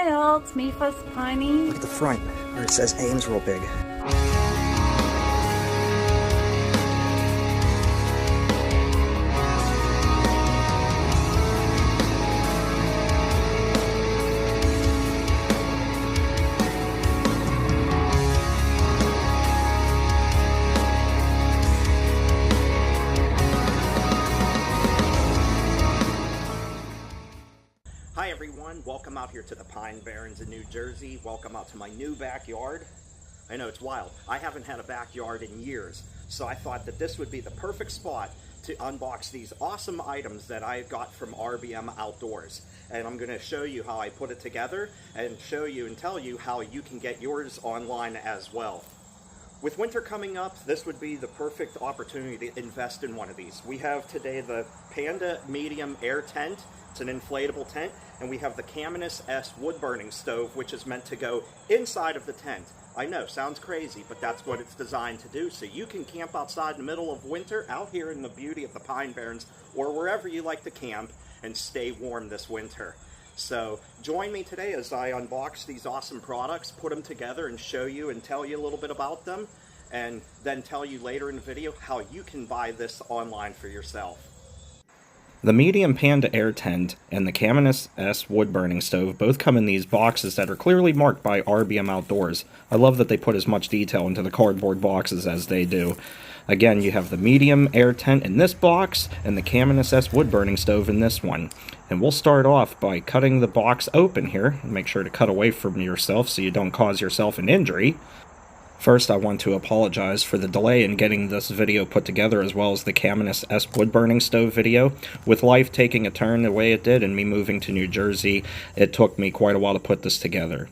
Kyle, it's me, Fuss Piney. Look at the front where it says Ames real big. Hi everyone, welcome out here to the Pine Barrens in New Jersey. Welcome out to my new backyard. I know it's wild. I haven't had a backyard in years, so I thought that this would be the perfect spot to unbox these awesome items that I got from RBM Outdoors. And I'm going to show you how I put it together and show you and tell you how you can get yours online as well. With winter coming up, this would be the perfect opportunity to invest in one of these. We have today the Panda Medium Air Tent. It's an inflatable tent, and we have the Caminus S wood burning stove, which is meant to go inside of the tent. I know, sounds crazy, but that's what it's designed to do. So you can camp outside in the middle of winter, out here in the beauty of the Pine Barrens, or wherever you like to camp, and stay warm this winter. So join me today as I unbox these awesome products, put them together, and show you and tell you a little bit about them, and then tell you later in the video how you can buy this online for yourself. The Medium Panda Air Tent and the Caminus S wood burning stove both come in these boxes that are clearly marked by RBM Outdoors. I love that they put as much detail into the cardboard boxes as they do. Again, you have the Medium Air Tent in this box and the Caminus S wood burning stove in this one. And we'll start off by cutting the box open here. Make sure to cut away from yourself so you don't cause yourself an injury. First, I want to apologize for the delay in getting this video put together, as well as the Caminus S wood burning stove video. With life taking a turn the way it did and me moving to New Jersey, it took me quite a while to put this together.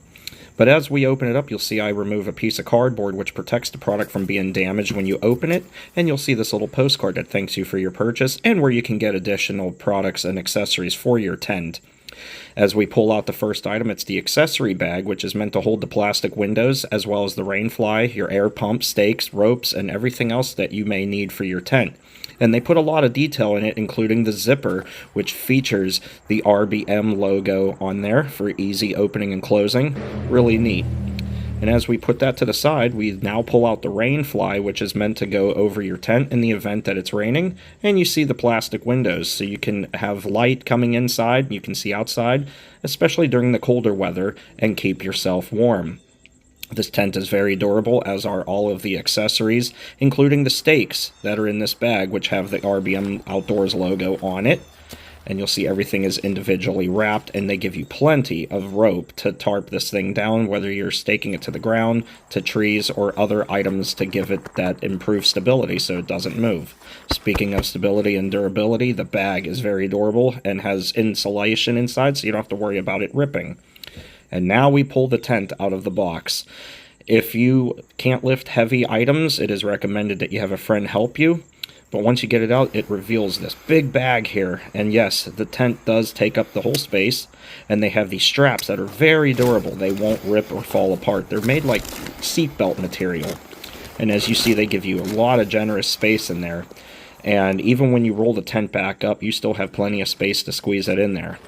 But as we open it up, you'll see I remove a piece of cardboard which protects the product from being damaged when you open it, and you'll see this little postcard that thanks you for your purchase and where you can get additional products and accessories for your tent. As we pull out the first item, it's the accessory bag, which is meant to hold the plastic windows, as well as the rain fly, your air pump, stakes, ropes, and everything else that you may need for your tent. And they put a lot of detail in it, including the zipper, which features the RBM logo on there for easy opening and closing. Really neat. And as we put that to the side, we now pull out the rain fly, which is meant to go over your tent in the event that it's raining. And you see the plastic windows, so you can have light coming inside, you can see outside, especially during the colder weather, and keep yourself warm. This tent is very durable, as are all of the accessories, including the stakes that are in this bag, which have the RBM Outdoors logo on it. And you'll see everything is individually wrapped, and they give you plenty of rope to tarp this thing down, whether you're staking it to the ground, to trees, or other items to give it that improved stability so it doesn't move. Speaking of stability and durability, the bag is very durable and has insulation inside, so you don't have to worry about it ripping. And now we pull the tent out of the box. If you can't lift heavy items, it is recommended that you have a friend help you. But once you get it out, it reveals this big bag here. And yes, the tent does take up the whole space. And they have these straps that are very durable. They won't rip or fall apart. They're made like seatbelt material. And as you see, they give you a lot of generous space in there. And even when you roll the tent back up, you still have plenty of space to squeeze it in there.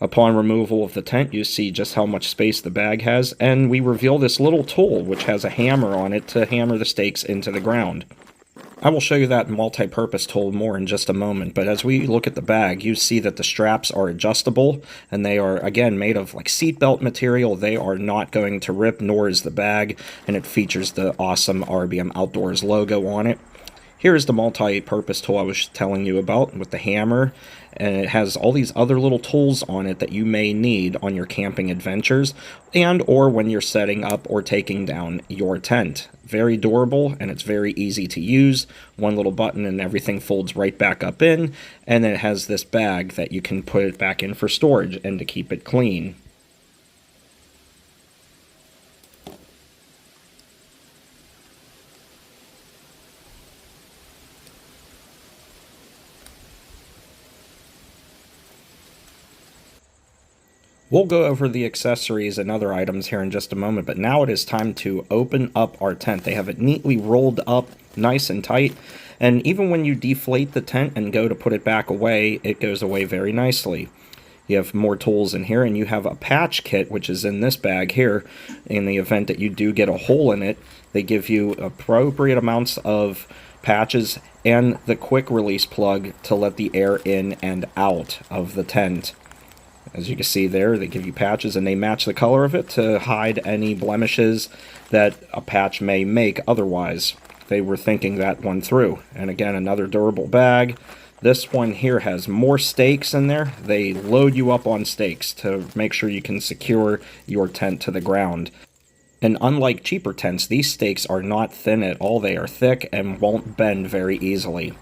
Upon removal of the tent, you see just how much space the bag has. And we reveal this little tool, which has a hammer on it to hammer the stakes into the ground. I will show you that multi-purpose tool more in just a moment, but as we look at the bag, you see that the straps are adjustable, and they are, again, made of like seatbelt material. They are not going to rip, nor is the bag, and it features the awesome RBM Outdoors logo on it. Here is the multi-purpose tool I was telling you about with the hammer, and it has all these other little tools on it that you may need on your camping adventures and or when you're setting up or taking down your tent. Very durable, and it's very easy to use. One little button and everything folds right back up in, and then it has this bag that you can put it back in for storage and to keep it clean. We'll go over the accessories and other items here in just a moment, but now it is time to open up our tent. They have it neatly rolled up, nice and tight, and even when you deflate the tent and go to put it back away, it goes away very nicely. You have more tools in here, and you have a patch kit, which is in this bag here. In the event that you do get a hole in it, they give you appropriate amounts of patches and the quick release plug to let the air in and out of the tent. As you can see there, they give you patches, and they match the color of it to hide any blemishes that a patch may make otherwise. They were thinking that one through. And again, another durable bag. This one here has more stakes in there. They load you up on stakes to make sure you can secure your tent to the ground. And unlike cheaper tents, these stakes are not thin at all. They are thick and won't bend very easily.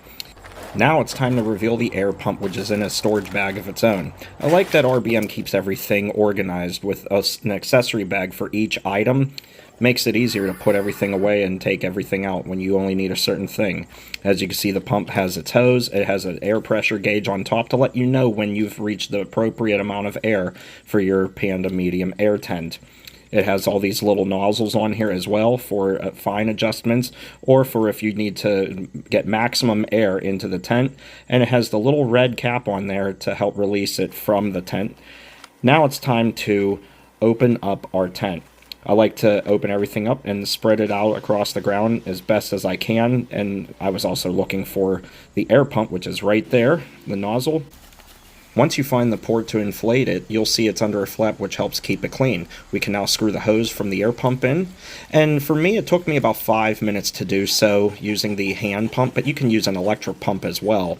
Now it's time to reveal the air pump, which is in a storage bag of its own. I like that RBM keeps everything organized with an accessory bag for each item. Makes it easier to put everything away and take everything out when you only need a certain thing. As you can see, the pump has its hose. It has an air pressure gauge on top to let you know when you've reached the appropriate amount of air for your Panda Medium Air Tent. It has all these little nozzles on here as well for fine adjustments, or for if you need to get maximum air into the tent. And it has the little red cap on there to help release it from the tent. Now it's time to open up our tent. I like to open everything up and spread it out across the ground as best as I can. And I was also looking for the air pump, which is right there, the nozzle. Once you find the port to inflate it, you'll see it's under a flap, which helps keep it clean. We can now screw the hose from the air pump in, and for me it took me about 5 minutes to do so using the hand pump, but you can use an electric pump as well.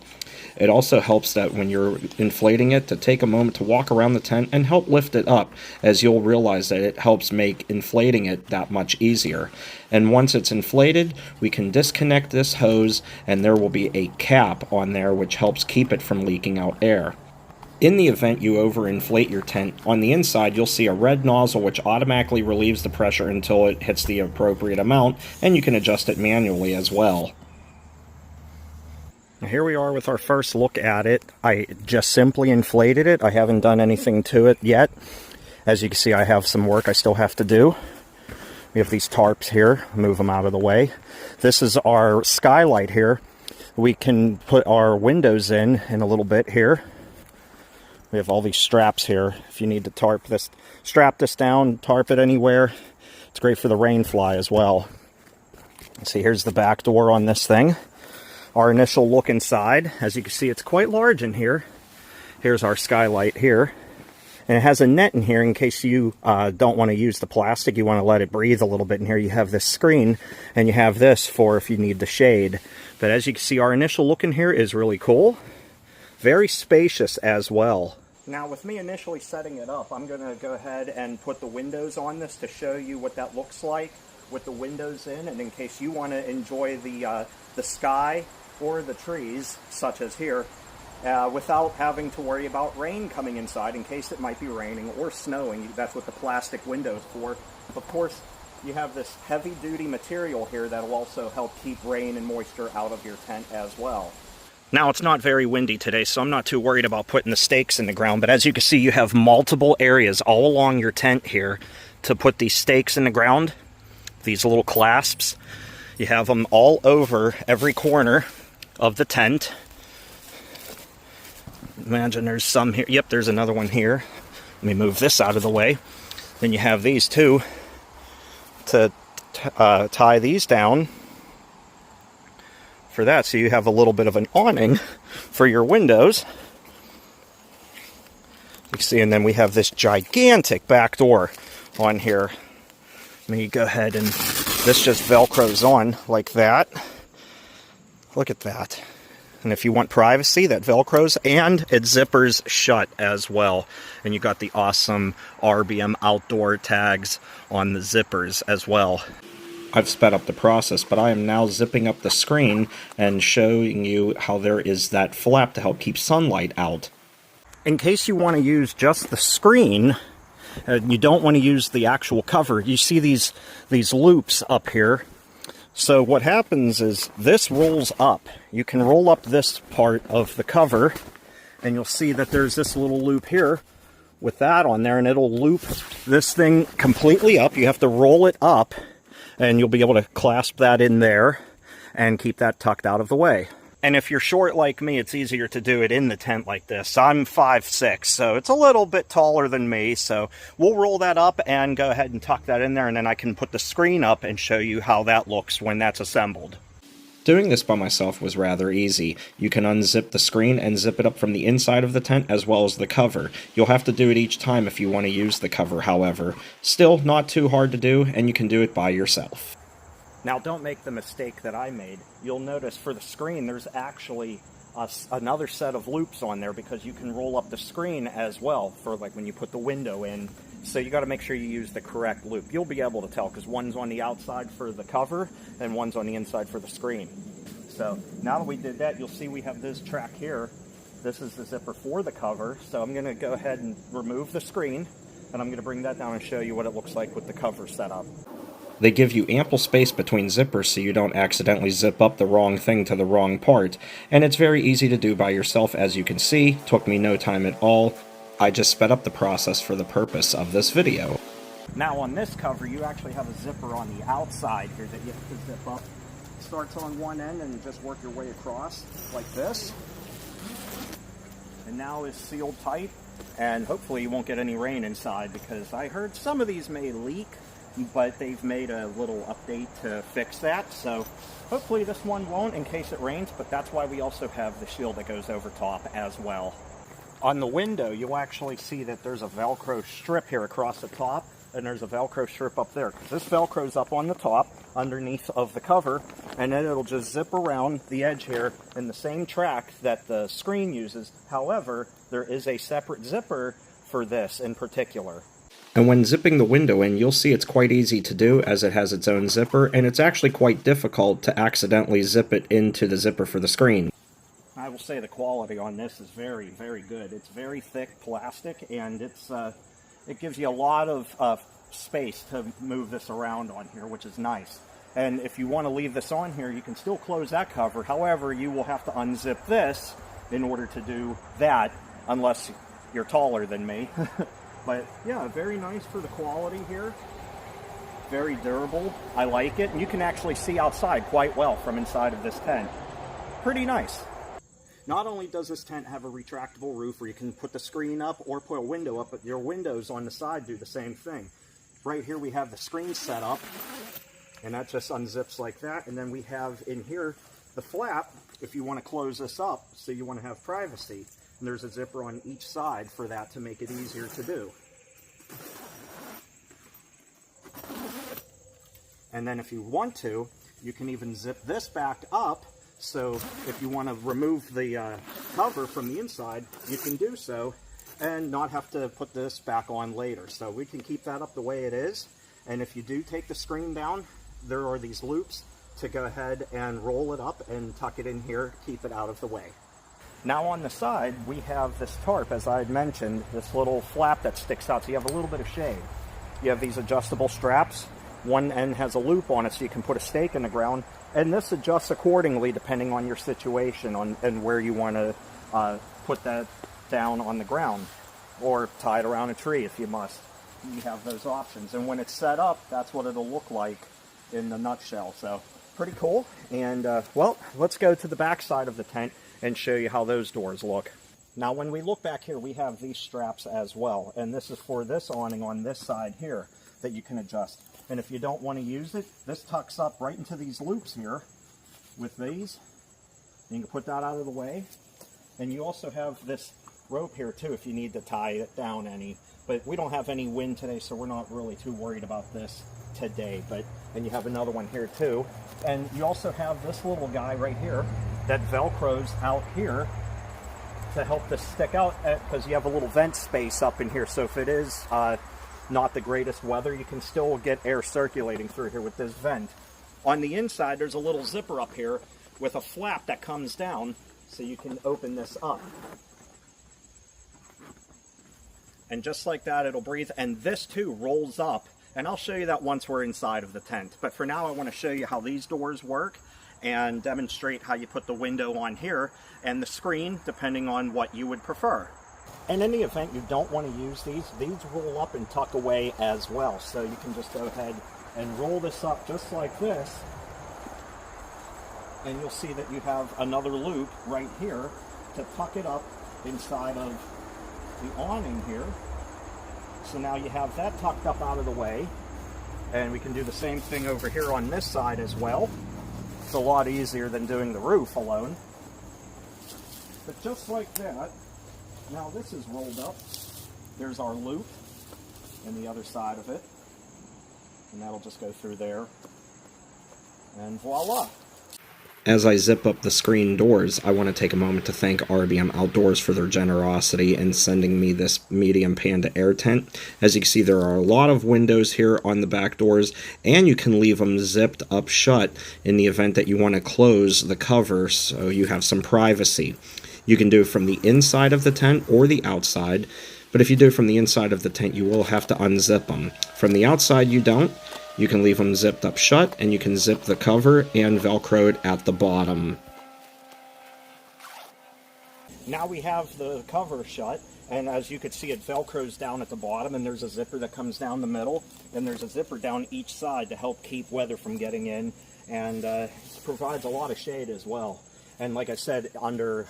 It also helps that when you're inflating it, to take a moment to walk around the tent and help lift it up, as you'll realize that it helps make inflating it that much easier. And once it's inflated, we can disconnect this hose, and there will be a cap on there which helps keep it from leaking out air. In the event you overinflate your tent, on the inside you'll see a red nozzle which automatically relieves the pressure until it hits the appropriate amount, and you can adjust it manually as well. Now here we are with our first look at it. I just simply inflated it. I haven't done anything to it yet. As you can see, I have some work I still have to do. We have these tarps here, move them out of the way. This is our skylight here. We can put our windows in a little bit here. We have all these straps here. If you need to strap this down, tarp it anywhere. It's great for the rain fly as well. See, here's the back door on this thing. Our initial look inside. As you can see, it's quite large in here. Here's our skylight here. And it has a net in here in case you don't want to use the plastic. You want to let it breathe a little bit in here. You have this screen, and you have this for if you need the shade. But as you can see, our initial look in here is really cool. Very spacious as well. Now, with me initially setting it up, I'm going to go ahead and put the windows on this to show you what that looks like with the windows in, and in case you want to enjoy the sky or the trees, such as here, without having to worry about rain coming inside in case it might be raining or snowing. That's what the plastic window's for. Of course, you have this heavy-duty material here that will also help keep rain and moisture out of your tent as well. Now, it's not very windy today, so I'm not too worried about putting the stakes in the ground, but as you can see, you have multiple areas all along your tent here to put these stakes in the ground, these little clasps. You have them all over every corner of the tent. Imagine there's some here. Yep, there's another one here. Let me move this out of the way. Then you have these two to tie these down for that, so you have a little bit of an awning for your windows. You see, and then we have this gigantic back door on here. Let me go ahead, and this just velcros on like that. Look at that. And if you want privacy, that velcros, and it zippers shut as well. And you got the awesome RBM Outdoor tags on the zippers as well. I've sped up the process, but I am now zipping up the screen and showing you how there is that flap to help keep sunlight out. In case you want to use just the screen, you don't want to use the actual cover, you see these loops up here. So what happens is this rolls up. You can roll up this part of the cover, and you'll see that there's this little loop here with that on there, and it'll loop this thing completely up. You have to roll it up, and you'll be able to clasp that in there and keep that tucked out of the way. And if you're short like me, it's easier to do it in the tent like this. I'm 5'6", so it's a little bit taller than me. So we'll roll that up and go ahead and tuck that in there, and then I can put the screen up and show you how that looks when that's assembled. Doing this by myself was rather easy. You can unzip the screen and zip it up from the inside of the tent as well as the cover. You'll have to do it each time if you want to use the cover, however. Still not too hard to do, and you can do it by yourself. Now, don't make the mistake that I made. You'll notice for the screen, there's actually another set of loops on there because you can roll up the screen as well for like when you put the window in. So you got to make sure you use the correct loop. You'll be able to tell because one's on the outside for the cover and one's on the inside for the screen. So now that we did that, you'll see we have this track here. This is the zipper for the cover. So I'm going to go ahead and remove the screen, and I'm going to bring that down and show you what it looks like with the cover set up. They give you ample space between zippers so you don't accidentally zip up the wrong thing to the wrong part, and it's very easy to do by yourself, as you can see. Took me no time at all. I just sped up the process for the purpose of this video. Now on this cover, you actually have a zipper on the outside here that you have to zip up. It starts on one end and just work your way across like this. And now it's sealed tight, and hopefully you won't get any rain inside because I heard some of these may leak, but they've made a little update to fix that. So hopefully this one won't in case it rains, but that's why we also have the shield that goes over top as well. On the window, you'll actually see that there's a Velcro strip here across the top, and there's a Velcro strip up there. Because this Velcro's up on the top, underneath of the cover, and then it'll just zip around the edge here in the same track that the screen uses. However, there is a separate zipper for this in particular. And when zipping the window in, you'll see it's quite easy to do as it has its own zipper, and it's actually quite difficult to accidentally zip it into the zipper for the screen. I will say the quality on this is very, very good. It's very thick plastic, and it gives you a lot of space to move this around on here, which is nice. And if you want to leave this on here, you can still close that cover. However, you will have to unzip this in order to do that, unless you're taller than me. But yeah, very nice for the quality here. Very durable. I like it. And you can actually see outside quite well from inside of this tent. Pretty nice. Not only does this tent have a retractable roof where you can put the screen up or put a window up, but your windows on the side do the same thing. Right here we have the screen set up, and that just unzips like that. And then we have in here the flap if you want to close this up, so you want to have privacy. And there's a zipper on each side for that to make it easier to do. And then if you want to, you can even zip this back up. So if you want to remove the cover from the inside, you can do so and not have to put this back on later. So we can keep that up the way it is. And if you do take the screen down, there are these loops to go ahead and roll it up and tuck it in here, keep it out of the way. Now on the side, we have this tarp, as I had mentioned, this little flap that sticks out, so you have a little bit of shade. You have these adjustable straps. One end has a loop on it, so you can put a stake in the ground, and this adjusts accordingly depending on your situation and where you want to put that down on the ground, or tie it around a tree if you must. You have those options, and when it's set up, that's what it'll look like in the nutshell. So pretty cool. And well, let's go to the back side of the tent and show you how those doors look. Now when we look back here, we have these straps as well, and this is for this awning on this side here that you can adjust. And if you don't want to use it, this tucks up right into these loops here with these. You can put that out of the way. And you also have this rope here too if you need to tie it down any. But we don't have any wind today, so we're not really too worried about this today. And you have another one here too. And you also have this little guy right here that Velcros out here to help this stick out, because you have a little vent space up in here. So if it is not the greatest weather, you can still get air circulating through here with this vent. On the inside, there's a little zipper up here with a flap that comes down, so you can open this up. And just like that, it'll breathe. And this too rolls up, and I'll show you that once we're inside of the tent. But for now, I want to show you how these doors work and demonstrate how you put the window on here and the screen, depending on what you would prefer. And in the event you don't want to use these roll up and tuck away as well. So you can just go ahead and roll this up just like this. and you'll see that you have another loop right here to tuck it up inside of the awning here. So now you have that tucked up out of the way, and we can do the same thing over here on this side as well. It's a lot easier than doing the roof alone. But just like that, now this is rolled up. There's our loop and the other side of it, and that'll just go through there, and voila. As I zip up the screen doors, I want to take a moment to thank RBM Outdoors for their generosity in sending me this medium Panda Air Tent. As you can see, there are a lot of windows here on the back doors, and you can leave them zipped up shut in the event that you want to close the cover so you have some privacy. You can do it from the inside of the tent or the outside, but if you do it from the inside of the tent, you will have to unzip them. From the outside, you don't. You can leave them zipped up shut, and you can zip the cover and Velcroed at the bottom. Now we have the cover shut, and as you can see, it Velcros down at the bottom, and there's a zipper that comes down the middle, and there's a zipper down each side to help keep weather from getting in, and provides a lot of shade as well. And like I said, under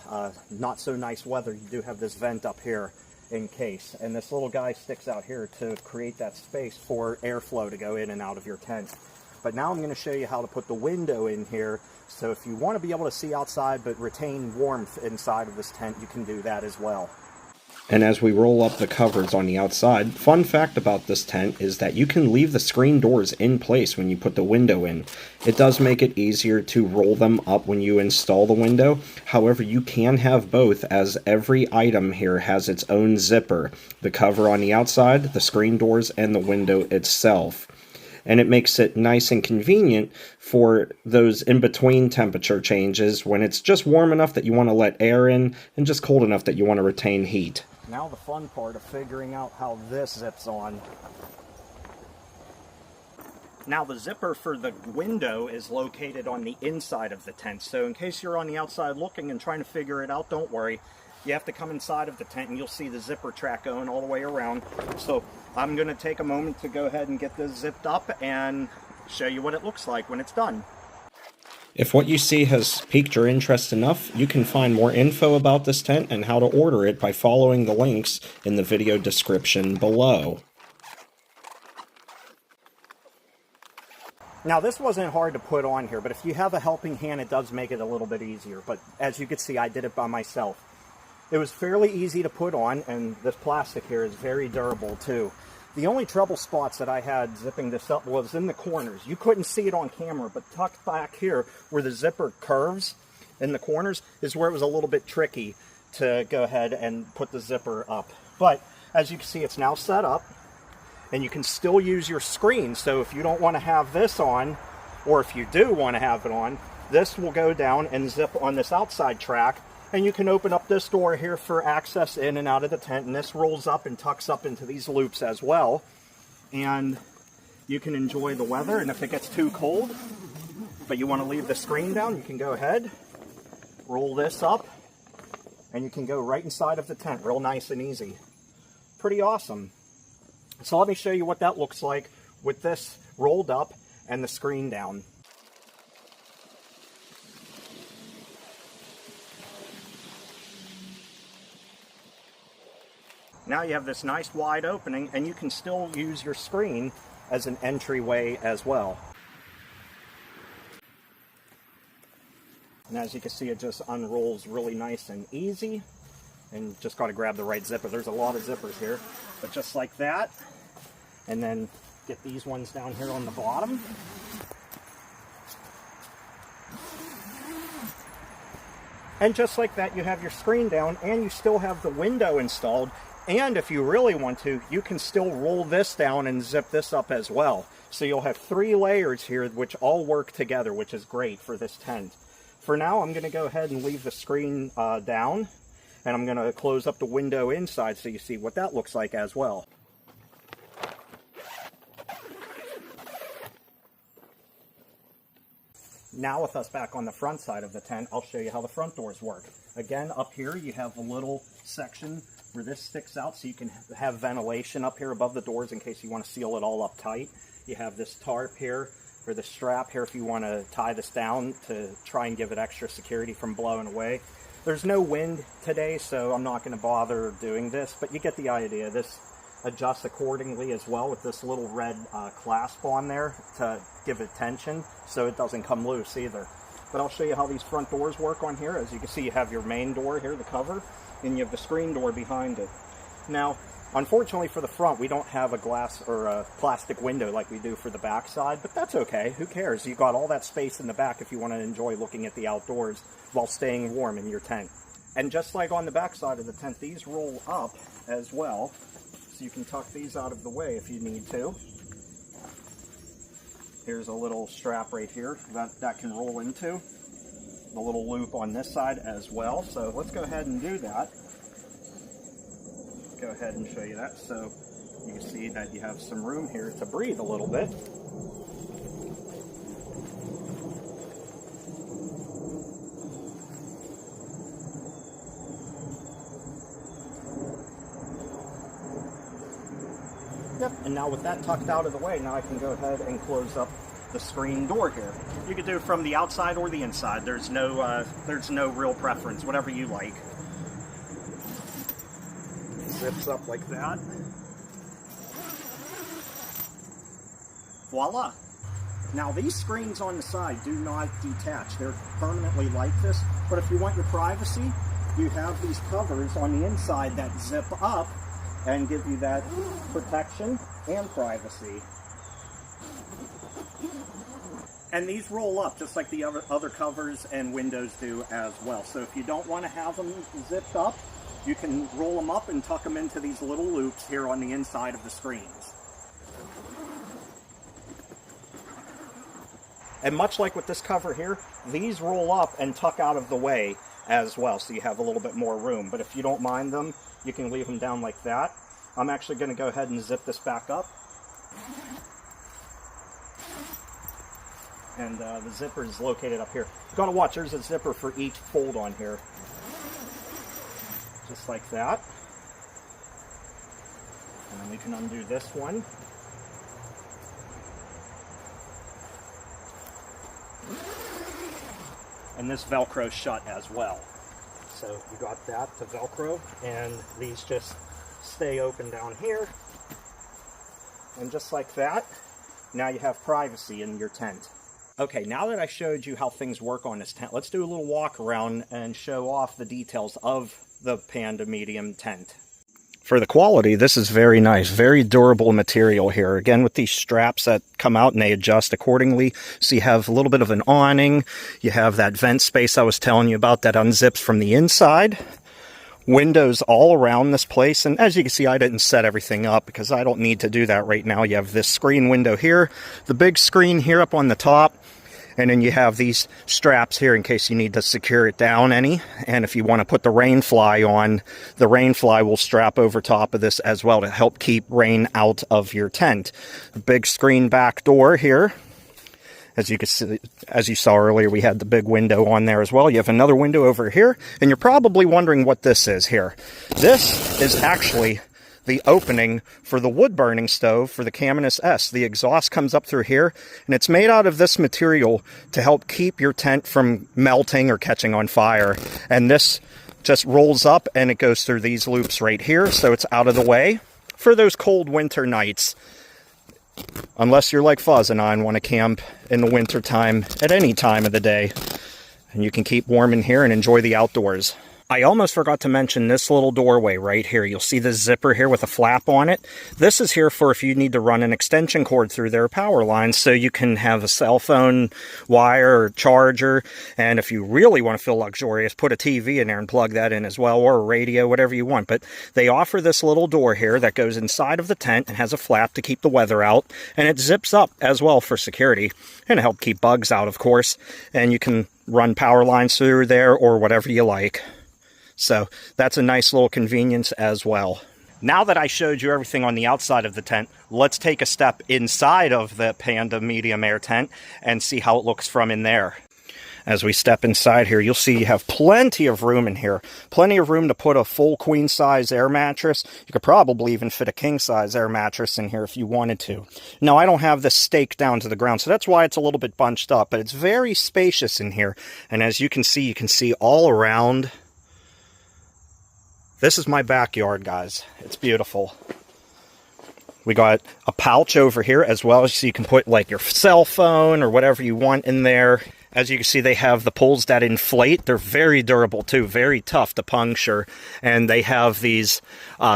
not so nice weather, you do have this vent up here in case, and this little guy sticks out here to create that space for airflow to go in and out of your tent. But now I'm going to show you how to put the window in here, so if you want to be able to see outside but retain warmth inside of this tent, you can do that as well. And as we roll up the covers on the outside, fun fact about this tent is that you can leave the screen doors in place when you put the window in. It does make it easier to roll them up when you install the window. However, you can have both, as every item here has its own zipper. The cover on the outside, the screen doors, and the window itself. And it makes it nice and convenient for those in-between temperature changes when it's just warm enough that you want to let air in and just cold enough that you want to retain heat. Now the fun part of figuring out how this zips on. Now the zipper for the window is located on the inside of the tent, so in case you're on the outside looking and trying to figure it out, don't worry. You have to come inside of the tent and you'll see the zipper track going all the way around. So I'm going to take a moment to go ahead and get this zipped up and show you what it looks like when it's done. If what you see has piqued your interest enough, you can find more info about this tent and how to order it by following the links in the video description below. Now this wasn't hard to put on here, but if you have a helping hand, it does make it a little bit easier. But as you can see, I did it by myself. It was fairly easy to put on, and this plastic here is very durable too. The only trouble spots that I had zipping this up was in the corners. You couldn't see it on camera, but tucked back here where the zipper curves in the corners is where it was a little bit tricky to go ahead and put the zipper up. But as you can see, it's now set up, and you can still use your screen. So if you don't want to have this on, or if you do want to have it on, this will go down and zip on this outside track, and you can open up this door here for access in and out of the tent, and this rolls up and tucks up into these loops as well. And you can enjoy the weather, and if it gets too cold, but you want to leave the screen down, you can go ahead, roll this up, and you can go right inside of the tent, real nice and easy. Pretty awesome. So let me show you what that looks like with this rolled up and the screen down. Now you have this nice wide opening, and you can still use your screen as an entryway as well. And as you can see, it just unrolls really nice and easy, and just got to grab the right zipper. There's a lot of zippers here, but just like that, and then get these ones down here on the bottom. And just like that, you have your screen down, and you still have the window installed. And if you really want to, you can still roll this down and zip this up as well. So you'll have 3 layers here which all work together, which is great for this tent. For now, I'm going to go ahead and leave the screen down, and I'm going to close up the window inside so you see what that looks like as well. Now with us back on the front side of the tent, I'll show you how the front doors work. Again, up here you have a little section where this sticks out so you can have ventilation up here above the doors in case you want to seal it all up tight. You have this tarp here or the strap here if you want to tie this down to try and give it extra security from blowing away. There's no wind today, so I'm not going to bother doing this, but you get the idea. This adjusts accordingly as well with this little red clasp on there to give it tension so it doesn't come loose either. But I'll show you how these front doors work on here. As you can see, you have your main door here, the cover, and you have the screen door behind it. Now, unfortunately for the front, we don't have a glass or a plastic window like we do for the back side, but that's okay. Who cares? You've got all that space in the back if you want to enjoy looking at the outdoors while staying warm in your tent. And just like on the back side of the tent, these roll up as well, so you can tuck these out of the way if you need to. Here's a little strap right here that can roll into. The little loop on this side as well. So let's go ahead and do that. Go ahead and show you that. So you can see that you have some room here to breathe a little bit. Yep, and now with that tucked out of the way, now I can go ahead and close up the screen door here. You can do it from the outside or the inside. There's no real preference, whatever you like. Zips up like that. Voila! Now these screens on the side do not detach. They're permanently like this, but if you want your privacy, you have these covers on the inside that zip up and give you that protection and privacy. And these roll up just like the other covers and windows do as well. So if you don't want to have them zipped up, you can roll them up and tuck them into these little loops here on the inside of the screens. And much like with this cover here, these roll up and tuck out of the way as well, so you have a little bit more room. But if you don't mind them, you can leave them down like that. I'm actually going to go ahead and zip this back up. And the zipper is located up here. You've got to watch, there's a zipper for each fold on here. Just like that. And then we can undo this one. And this Velcro shut as well. So you got that to Velcro, and these just stay open down here. And just like that, now you have privacy in your tent. Okay, now that I showed you how things work on this tent, let's do a little walk around and show off the details of the Panda Medium tent. For the quality, this is very nice, very durable material here. Again, with these straps that come out and they adjust accordingly. So you have a little bit of an awning. You have that vent space I was telling you about that unzips from the inside. Windows all around this place. And as you can see, I didn't set everything up because I don't need to do that right now. You have this screen window here, the big screen here up on the top. And then you have these straps here in case you need to secure it down any. And if you want to put the rain fly on, the rain fly will strap over top of this as well to help keep rain out of your tent. A big screen back door here. As you can see, as you saw earlier, we had the big window on there as well. You have another window over here, and you're probably wondering what this is here. This is actually the opening for the wood burning stove for the Caminus S. The exhaust comes up through here, and it's made out of this material to help keep your tent from melting or catching on fire. And this just rolls up and it goes through these loops right here, so it's out of the way for those cold winter nights. Unless you're like Fuzz and I and want to camp in the winter time at any time of the day. And you can keep warm in here and enjoy the outdoors. I almost forgot to mention this little doorway right here. You'll see this zipper here with a flap on it. This is here for if you need to run an extension cord through their power lines, so you can have a cell phone wire or charger. And if you really want to feel luxurious, put a TV in there and plug that in as well, or a radio, whatever you want. But they offer this little door here that goes inside of the tent and has a flap to keep the weather out. And it zips up as well for security and help keep bugs out, of course. And you can run power lines through there or whatever you like. So that's a nice little convenience as well. Now that I showed you everything on the outside of the tent, let's take a step inside of the Panda Medium Air Tent and see how it looks from in there. As we step inside here, you'll see you have plenty of room in here. Plenty of room to put a full queen-size air mattress. You could probably even fit a king-size air mattress in here if you wanted to. Now, I don't have this staked down to the ground, so that's why it's a little bit bunched up, but it's very spacious in here. And as you can see all around. This is my backyard, guys. It's beautiful. We got a pouch over here as well, so you can put like your cell phone or whatever you want in there. As you can see, they have the poles that inflate. They're very durable too, very tough to puncture. And they have these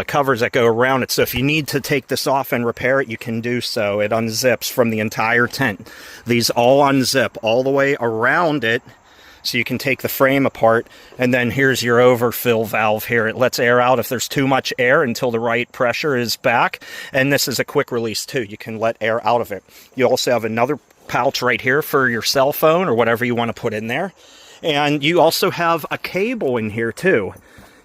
covers that go around it. So if you need to take this off and repair it, you can do so. It unzips from the entire tent. These all unzip all the way around it. So you can take the frame apart, and then here's your overfill valve here. It lets air out if there's too much air until the right pressure is back. And this is a quick release too. You can let air out of it. You also have another pouch right here for your cell phone or whatever you want to put in there. And you also have a cable in here too.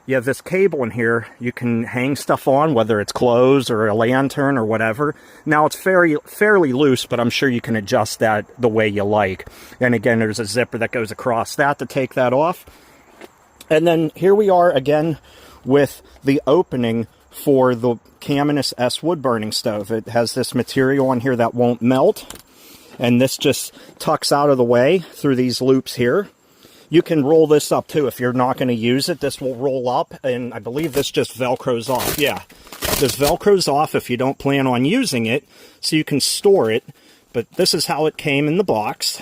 You have this cable in here you can hang stuff on, whether it's clothes or a lantern or whatever. Now, it's fairly loose, but I'm sure you can adjust that the way you like. And again, there's a zipper that goes across that to take that off. And then here we are again with the opening for the Caminus S wood burning stove. It has this material on here that won't melt. And this just tucks out of the way through these loops here. You can roll this up too if you're not going to use it. This will roll up, and I believe this just Velcros off. Yeah, this Velcros off if you don't plan on using it, so you can store it. But this is how it came in the box,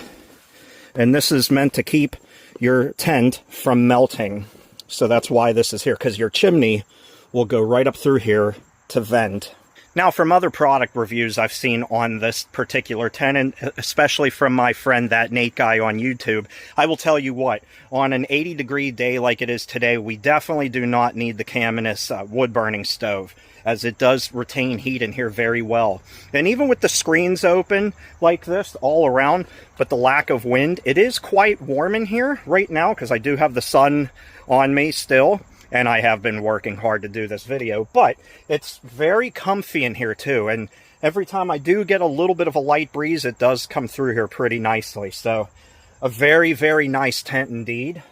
and this is meant to keep your tent from melting. So that's why this is here, because your chimney will go right up through here to vent. Now, from other product reviews I've seen on this particular tent, and especially from my friend, that Nate guy on YouTube, I will tell you what, on an 80-degree day like it is today, we definitely do not need the Caminus wood-burning stove, as it does retain heat in here very well. And even with the screens open like this all around, but the lack of wind, it is quite warm in here right now, because I do have the sun on me still. And I have been working hard to do this video, but it's very comfy in here too. And every time I do get a little bit of a light breeze, it does come through here pretty nicely. So a very, very nice tent indeed.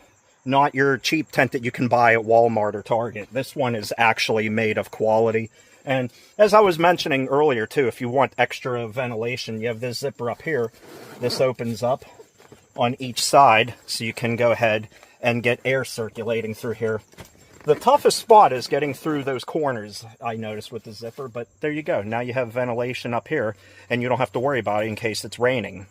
Not your cheap tent that you can buy at Walmart or Target. This one is actually made of quality. And as I was mentioning earlier too, if you want extra ventilation, you have this zipper up here. This opens up on each side, so you can go ahead and get air circulating through here. The toughest spot is getting through those corners, I noticed, with the zipper, but there you go. Now you have ventilation up here, and you don't have to worry about it in case it's raining.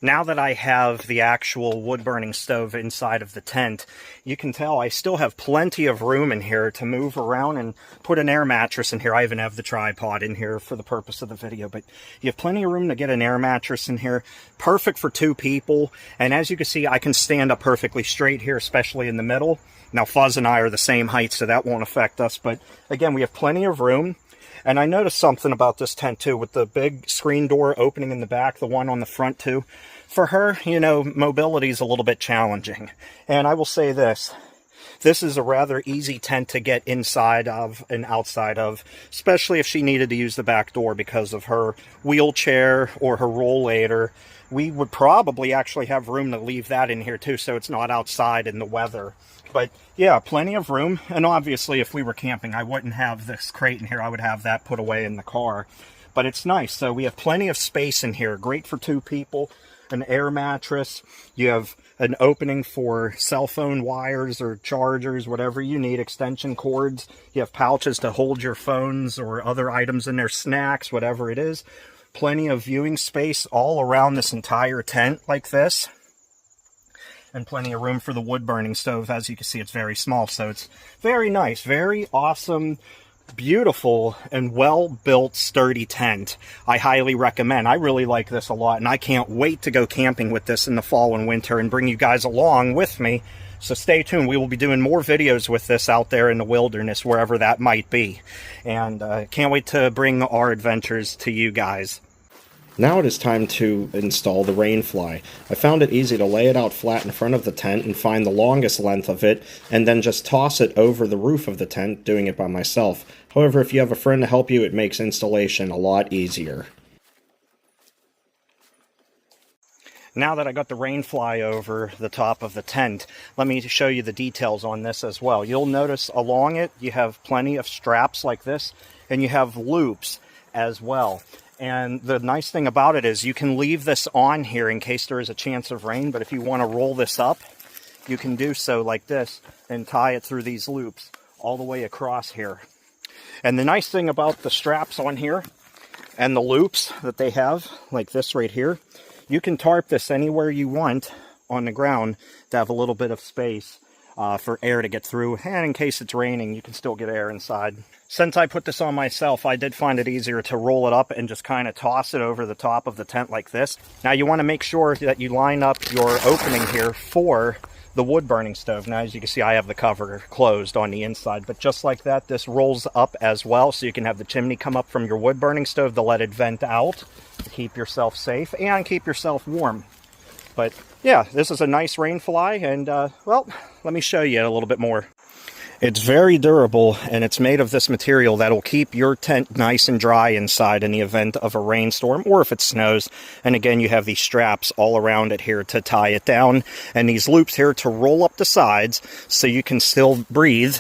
Now that I have the actual wood-burning stove inside of the tent, you can tell I still have plenty of room in here to move around and put an air mattress in here. I even have the tripod in here for the purpose of the video, but you have plenty of room to get an air mattress in here. Perfect for 2 people, and as you can see, I can stand up perfectly straight here, especially in the middle. Now, Fuzz and I are the same height, so that won't affect us, but again, we have plenty of room. And I noticed something about this tent too, with the big screen door opening in the back, the one on the front too. For her, you know, mobility is a little bit challenging. And I will say this is a rather easy tent to get inside of and outside of, especially if she needed to use the back door because of her wheelchair or her rollator. We would probably actually have room to leave that in here too, so it's not outside in the weather. But yeah, plenty of room. And obviously, if we were camping, I wouldn't have this crate in here. I would have that put away in the car. But it's nice. So we have plenty of space in here. Great for 2 people. An air mattress. You have an opening for cell phone wires or chargers, whatever you need, extension cords. You have pouches to hold your phones or other items in there, snacks, whatever it is. Plenty of viewing space all around this entire tent like this. And plenty of room for the wood-burning stove. As you can see, it's very small, so it's very nice, very awesome, beautiful, and well-built, sturdy tent. I highly recommend. I really like this a lot, and I can't wait to go camping with this in the fall and winter and bring you guys along with me. So stay tuned. We will be doing more videos with this out there in the wilderness, wherever that might be. And can't wait to bring our adventures to you guys. Now it is time to install the rainfly. I found it easy to lay it out flat in front of the tent and find the longest length of it, and then just toss it over the roof of the tent, doing it by myself. However, if you have a friend to help you, it makes installation a lot easier. Now that I got the rain fly over the top of the tent, let me show you the details on this as well. You'll notice along it, you have plenty of straps like this, and you have loops as well. And the nice thing about it is you can leave this on here in case there is a chance of rain, but if you want to roll this up, you can do so like this and tie it through these loops all the way across here. And the nice thing about the straps on here and the loops that they have, like this right here, you can tarp this anywhere you want on the ground to have a little bit of space for air to get through. And in case it's raining, you can still get air inside. Since I put this on myself, I did find it easier to roll it up and just kind of toss it over the top of the tent like this. Now you want to make sure that you line up your opening here for the wood burning stove. Now, as you can see, I have the cover closed on the inside, but just like that, this rolls up as well, so you can have the chimney come up from your wood burning stove to let it vent out to keep yourself safe and keep yourself warm. But yeah, this is a nice rain fly, and well, let me show you a little bit more. It's very durable, and it's made of this material that will keep your tent nice and dry inside in the event of a rainstorm or if it snows. And again, you have these straps all around it here to tie it down, and these loops here to roll up the sides so you can still breathe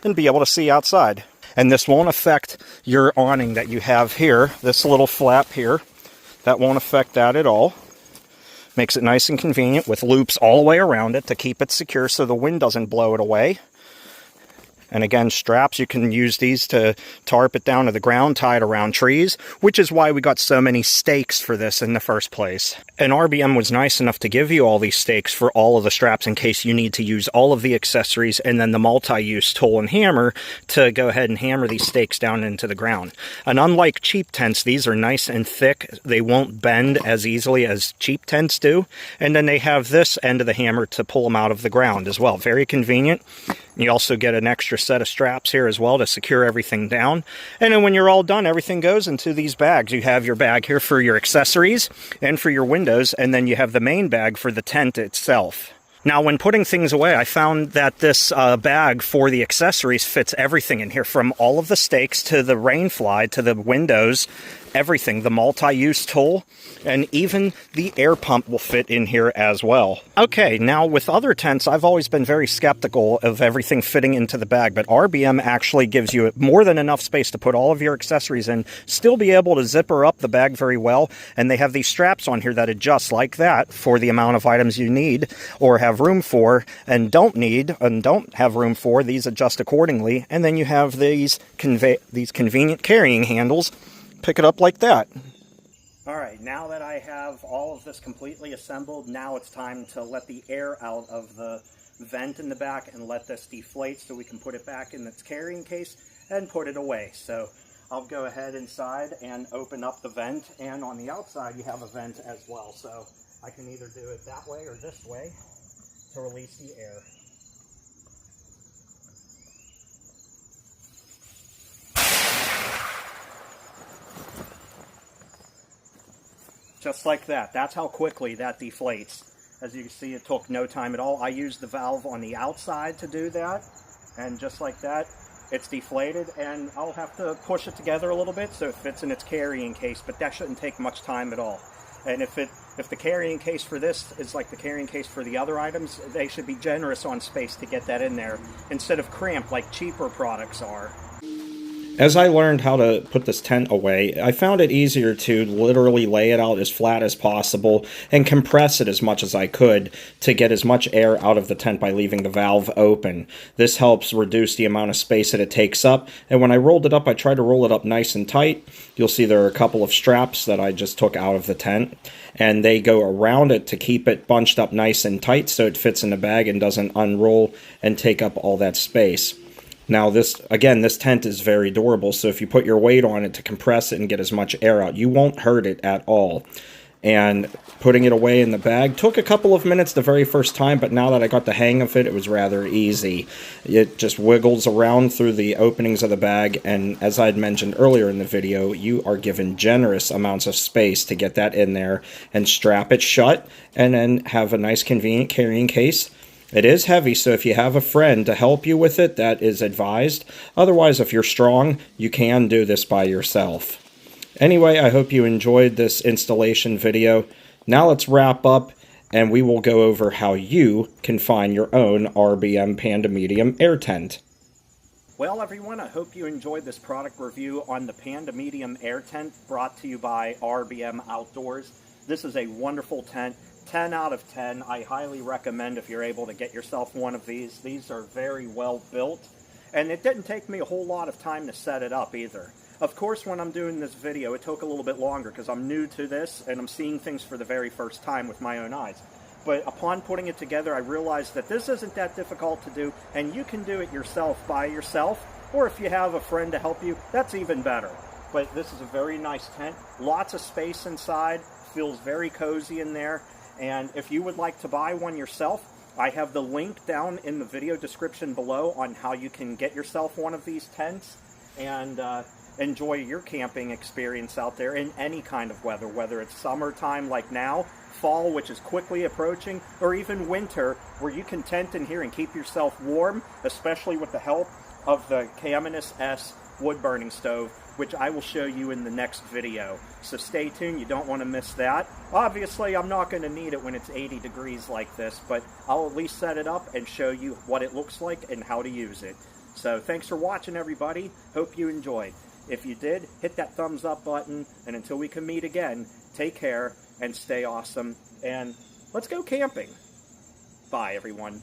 and be able to see outside. And this won't affect your awning that you have here, this little flap here. That won't affect that at all. Makes it nice and convenient with loops all the way around it to keep it secure so the wind doesn't blow it away. And again, straps, you can use these to tarp it down to the ground, tie it around trees, which is why we got so many stakes for this in the first place. And RBM was nice enough to give you all these stakes for all of the straps in case you need to use all of the accessories and then the multi-use tool and hammer to go ahead and hammer these stakes down into the ground. And unlike cheap tents, these are nice and thick. They won't bend as easily as cheap tents do. And then they have this end of the hammer to pull them out of the ground as well. Very convenient. You also get an extra set of straps here as well to secure everything down. And then when you're all done, everything goes into these bags. You have your bag here for your accessories and for your windows, and then you have the main bag for the tent itself. Now, when putting things away, I found that this bag for the accessories fits everything in here, from all of the stakes to the rain fly to the windows, everything. The multi-use tool and even the air pump will fit in here as well. Okay, now with other tents, I've always been very skeptical of everything fitting into the bag, but RBM actually gives you more than enough space to put all of your accessories in, still be able to zipper up the bag very well, and they have these straps on here that adjust like that for the amount of items you need or have room for and don't need and don't have room for. These adjust accordingly, and then you have these convenient carrying handles. Pick it up like that. Alright, now that I have all of this completely assembled, now it's time to let the air out of the vent in the back and let this deflate so we can put it back in its carrying case and put it away. So I'll go ahead inside and open up the vent, and on the outside you have a vent as well. So I can either do it that way or this way to release the air. Just like that. That's how quickly that deflates. As you can see, it took no time at all. I used the valve on the outside to do that, and just like that, it's deflated, and I'll have to push it together a little bit so it fits in its carrying case, but that shouldn't take much time at all. And if the carrying case for this is like the carrying case for the other items, they should be generous on space to get that in there instead of cramped like cheaper products are. As I learned how to put this tent away, I found it easier to literally lay it out as flat as possible and compress it as much as I could to get as much air out of the tent by leaving the valve open. This helps reduce the amount of space that it takes up, and when I rolled it up, I tried to roll it up nice and tight. You'll see there are a couple of straps that I just took out of the tent, and they go around it to keep it bunched up nice and tight so it fits in the bag and doesn't unroll and take up all that space. Now this tent is very durable, so if you put your weight on it to compress it and get as much air out, you won't hurt it at all. And putting it away in the bag took a couple of minutes the very first time, but now that I got the hang of it, it was rather easy. It just wiggles around through the openings of the bag, and as I'd mentioned earlier in the video, you are given generous amounts of space to get that in there and strap it shut, and then have a nice convenient carrying case. It is heavy, so if you have a friend to help you with it, that is advised. Otherwise, if you're strong, you can do this by yourself. Anyway, I hope you enjoyed this installation video. Now let's wrap up, and we will go over how you can find your own RBM Panda Medium Air Tent. Well, everyone, I hope you enjoyed this product review on the Panda Medium Air Tent brought to you by RBM Outdoors. This is a wonderful tent, 10 out of 10. I highly recommend if you're able to get yourself one of these. These are very well built, and it didn't take me a whole lot of time to set it up either. Of course, when I'm doing this video, it took a little bit longer because I'm new to this and I'm seeing things for the very first time with my own eyes. But upon putting it together, I realized that this isn't that difficult to do, and you can do it yourself by yourself, or if you have a friend to help you, that's even better. But this is a very nice tent, lots of space inside, feels very cozy in there, and if you would like to buy one yourself, I have the link down in the video description below on how you can get yourself one of these tents and enjoy your camping experience out there in any kind of weather, whether it's summertime like now, fall, which is quickly approaching, or even winter, where you can tent in here and keep yourself warm, especially with the help of the Caminus S wood burning stove, which I will show you in the next video. So stay tuned, you don't want to miss that. Obviously, I'm not going to need it when it's 80 degrees like this, but I'll at least set it up and show you what it looks like and how to use it. So thanks for watching, everybody. Hope you enjoyed. If you did, hit that thumbs up button, and until we can meet again, take care and stay awesome, and let's go camping. Bye, everyone.